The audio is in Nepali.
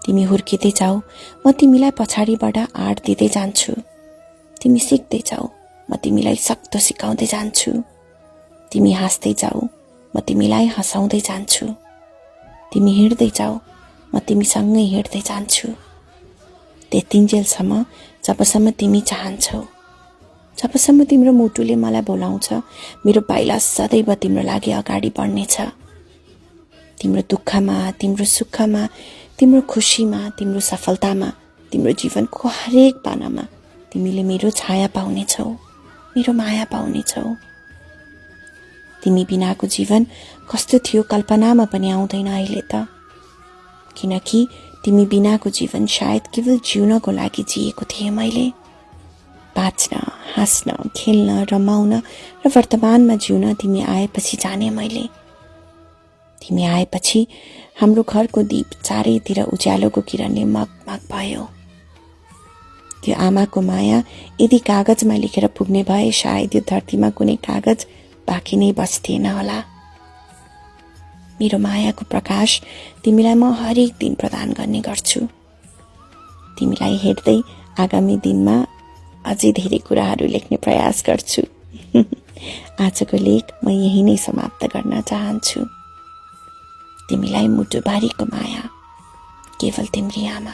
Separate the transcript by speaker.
Speaker 1: तिमी हुर्किँदै जाऊ, म तिमीलाई पछाडिबाट आँट दिँदै जान्छु। तिमी सिक्दै जाऊ, म तिमीलाई सक्दो सिकाउँदै जान्छु। तिमी हाँस्दै जाऊ, म तिमीलाई हँसाउँदै जान्छु। तिमी हिँड्दै जाऊ, म तिमीसँगै हिँड्दै जान्छु। त्यतिन्जेलसम्म जबसम्म तिमी चाहन्छौ, जबसम्म तिम्रो मुटुले मलाई बोलाउँछ, मेरो पाइला सदैव तिम्रो लागि अगाडि बढ्नेछ। तिम्रो दुःखमा, तिम्रो सुखमा, तिम्रो खुसीमा, तिम्रो सफलतामा, तिम्रो जीवनको हरेक पानामा तिमीले मेरो छाया पाउनेछौ, मेरो माया पाउनेछौ। तिमी बिनाको जीवन कस्तो थियो कल्पनामा पनि आउँदैन अहिले त, किनकि तिमी बिनाको जीवन सायद केवल जिउनको लागि जिएको थिएँ मैले। बाँच्न, हाँस्न, खेल्न, रमाउन र वर्तमानमा जिउन तिमी आएपछि जाने मैले। तिमी आएपछि हाम्रो घरको दीप चारैतिर उज्यालोको किरणले मगमग भयो। त्यो आमाको माया यदि कागजमा लेखेर पुग्ने भए सायद यो धरतीमा कुनै कागज बाँकी नै बस्थिएन होला। मेरो मायाको प्रकाश तिमीलाई म हरेक दिन प्रदान गर्ने गर्छु। तिमीलाई हेर्दै आगामी दिनमा अझै धेरै कुराहरू लेख्ने प्रयास गर्छु। आजको लेख म यही नै समाप्त गर्न चाहन्छु। तिमीलाई मुटुभरिको माया, केवल तिम्री आमा।